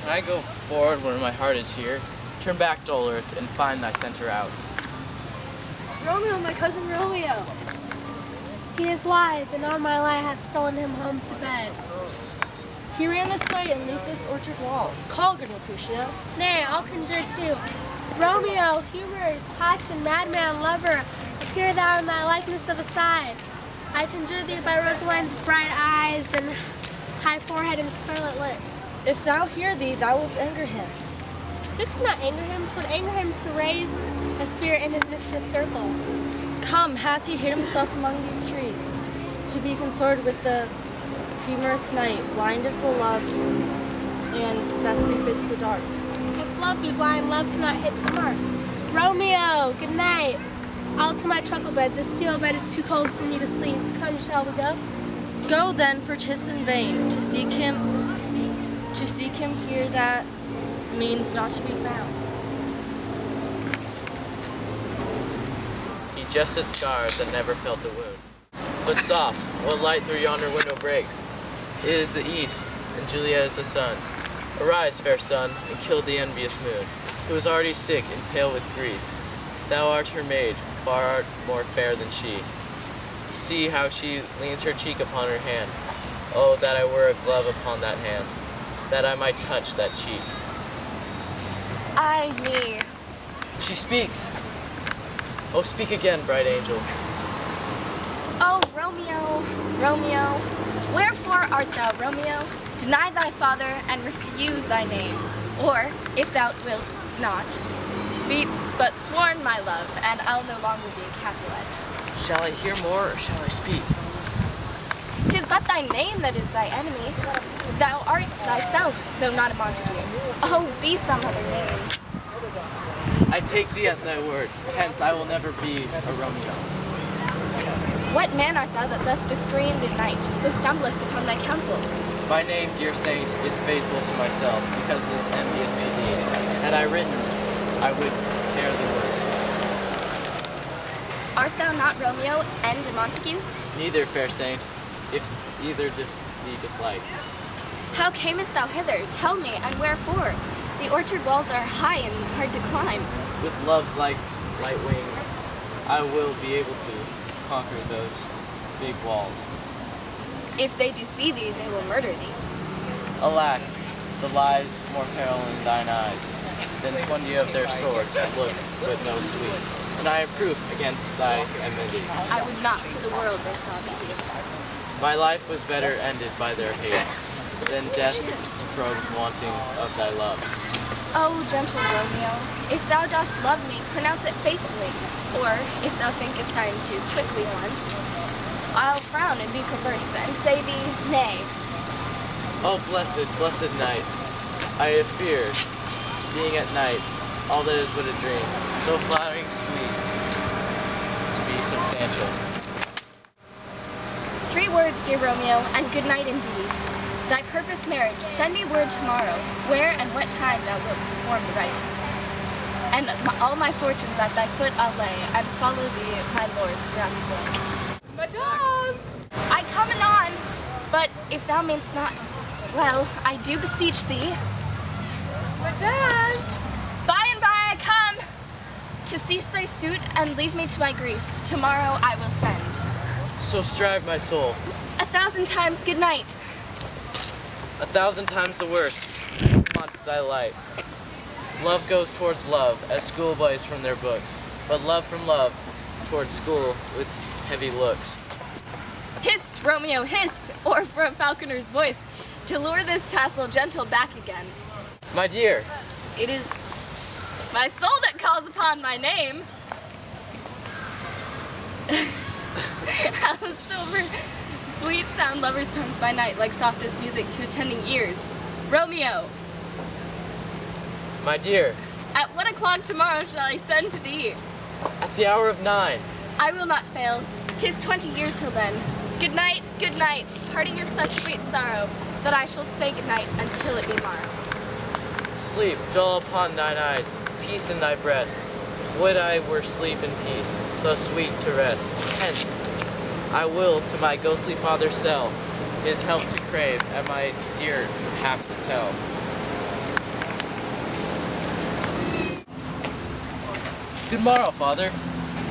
Can I go forward where my heart is here? Turn back, dull earth, and find thy center out. Romeo, my cousin Romeo. He is wise, and all my life hath stolen him home to bed. He ran this way and leaped this orchard wall. Call, good Mercutio. Nay, I'll conjure too. Romeo, humorous, passion, madman, lover, appear thou in thy likeness of a side. I conjure thee by Rosawine's bright eyes and high forehead and scarlet lip. If thou hear thee, thou wilt anger him. This cannot anger him. 'Twould anger him to raise a spirit in his mischievous circle. Come, hath he hid himself among these trees, to be consorted with the humorous night, blind as the love, and best befits the dark. If love be blind, love cannot hit the mark. Romeo, good night. I'll to my truckle bed. This field bed is too cold for me to sleep. Come, shall we go? Go then, for 'tis in vain to seek him here that means not to be found. He jested scars that never felt a wound. But soft, what light through yonder window breaks? It is the east, and Juliet is the sun. Arise, fair sun, and kill the envious moon, who is already sick and pale with grief. Thou art her maid, far art more fair than she. See how she leans her cheek upon her hand. Oh, that I were a glove upon that hand, that I might touch that cheek. Ay me. She speaks. Oh, speak again, bright angel. Oh, Romeo, Romeo, wherefore art thou, Romeo? Deny thy father and refuse thy name, or, if thou wilt not, be but sworn my love, and I'll no longer be a Capulet. Shall I hear more, or shall I speak? 'Tis but thy name that is thy enemy. Thou art thyself, though not a Montague. Oh, be some other name. I take thee at thy word. Hence I will never be a Romeo. What man art thou that thus bescreened at night, so stumblest upon my counsel? My name, dear saint, is faithful to myself, because it is envious to thee. Had I written, I would tear the word. Art thou not Romeo and a Montague? Neither, fair saint, if either thee dislike. How camest thou hither? Tell me, and wherefore? The orchard walls are high and hard to climb. With love's like light wings, I will be able to conquer those big walls. If they do see thee, they will murder thee. Alack, the lies more peril in thine eyes than 20 of their swords look but no sweet. And I approve against thy enmity. I would not for the world they saw thee. My life was better ended by their hate than death probed wanting of thy love. Oh, gentle Romeo, if thou dost love me, pronounce it faithfully. Or, if thou thinkest I am too quickly won, I'll frown and be perverse, and say thee nay. Oh, blessed, blessed night. I have feared, being at night, all that is but a dream, so flattering sweet, to be substantial. 3 words, dear Romeo, and good night indeed. Thy purpose marriage, send me word tomorrow, where and what time thou wilt perform the rite. And all my fortunes at thy foot I'll lay, and follow thee, my lord, throughout the world. Madame! I come anon, but if thou meanst not, well, I do beseech thee. Madame! By and by I come, to cease thy suit and leave me to my grief. Tomorrow I will send. So strive, my soul. 1,000 times good night. 1,000 times the worst. Want thy light. Love goes towards love, as schoolboys from their books, but love from love towards school with heavy looks. Hist, Romeo, hist, or for a falconer's voice, to lure this tassel gentle back again. My dear. It is my soul that calls upon my name. How silver, sweet sound lovers' tones by night, like softest music to attending ears. Romeo, My dear. at what o'clock tomorrow shall I send to thee? At the hour of 9. I will not fail. 'Tis 20 years till then. Good night, good night. Parting is such sweet sorrow that I shall say good night until it be morrow. Sleep, dull upon thine eyes, peace in thy breast. Would I were sleep in peace, so sweet to rest. Hence, I will to my ghostly father sell, his help to crave, and my dear hap to tell. Good morrow, father.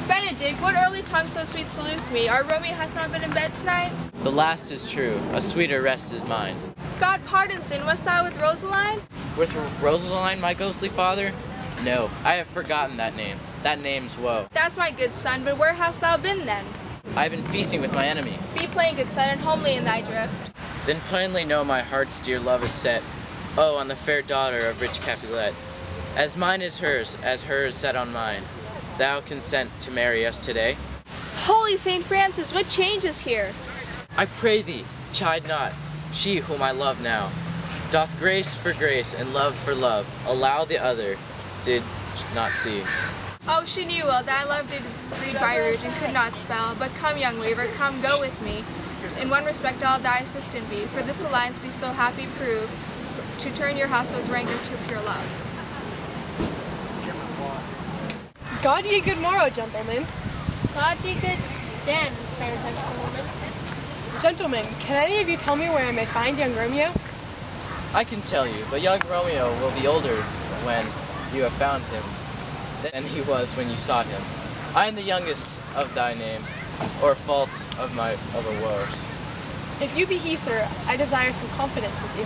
Benedict, what early tongue so sweet salute me? Our Romeo hath not been in bed tonight? The last is true, a sweeter rest is mine. God pardon sin, wast thou with Rosaline? With Rosaline, my ghostly father? No, I have forgotten that name. That name's woe. That's my good son, but where hast thou been then? I have been feasting with my enemy. Be plain, good son, and homely in thy drift. Then plainly know my heart's dear love is set, oh, on the fair daughter of rich Capulet. As mine is hers, as hers set on mine. Thou consent to marry us today? Holy Saint Francis, what change is here? I pray thee, chide not, she whom I love now. Doth grace for grace and love for love allow the other did not see. Oh, she knew well, thy love did read by root and could not spell. But come, young waver, come, go with me. In one respect I'll thy assistant be, for this alliance be so happy proved, to turn your household's rancor to pure love. God ye good morrow, gentlemen. God ye good den, fair gentlewoman. Gentlemen, can any of you tell me where I may find young Romeo? I can tell you, but young Romeo will be older when you have found him than he was when you sought him. I am the youngest of thy name, or fault of our woes. If you be he, sir, I desire some confidence with you.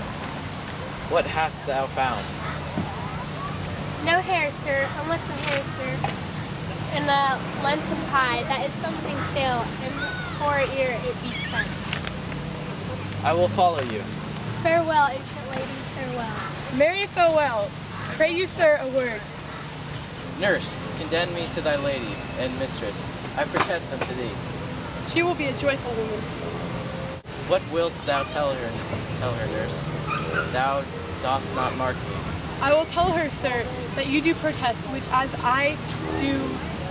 What hast thou found? No hair, sir, unless the hair, sir. And a Lenten pie, that is something stale, and for ere it be spent. I will follow you. Farewell, ancient lady, farewell. Marry farewell. Pray you, sir, a word. Nurse, condemn me to thy lady and mistress. I protest unto thee. She will be a joyful woman. What wilt thou tell her, nurse? Thou dost not mark me. I will tell her, sir, that you do protest, which as I do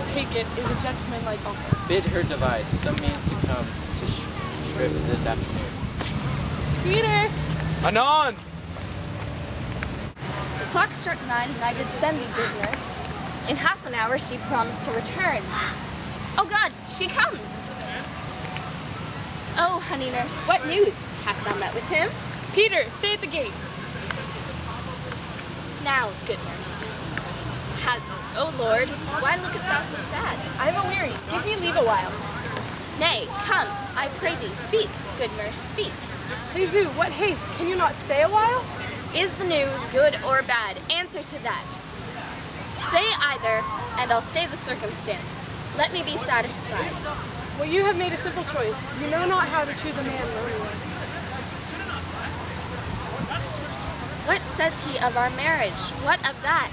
take it, is a gentlemanlike offer. Bid her devise some means to come to shrift this afternoon. Peter! Anon! The clock struck 9, and I did send thee, good nurse. In half an hour she promised to return. Oh God, she comes! Oh, honey nurse, what news? Hast thou met with him? Peter, stay at the gate. Now, good nurse. Oh Lord, why lookest thou so sad? I am aweary. Give me leave a while. Nay, come, I pray thee, speak, good nurse, speak. Jesus, what haste? Can you not stay a while? Is the news good or bad? Answer to that. Say either, and I'll stay the circumstance. Let me be satisfied. Well, you have made a simple choice. You know not how to choose a man, Romeo. What says he of our marriage? What of that?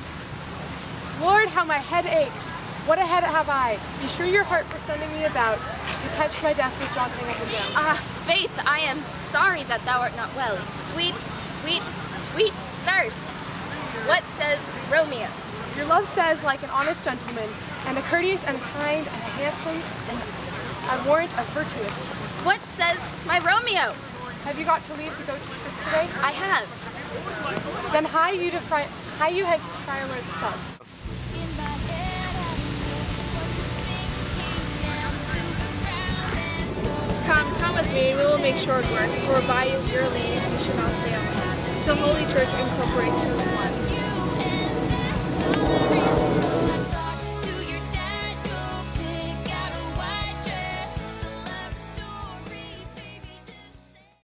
Lord, how my head aches. What a head have I. Be sure your heart for sending me about to catch my death with jaunting up and down. Ah, faith, I am sorry that thou art not well. Sweet, sweet, sweet nurse. What says Romeo? Your love says, like an honest gentleman, and a courteous and a kind and a handsome, and I warrant a virtuous. What says my Romeo? Have you got to leave to go to church today? I have. Then hie you hence to Friar Lord's son. Come with me, we will make short work, for by your leave we shall not stay on. Till Holy Church incorporate two in one.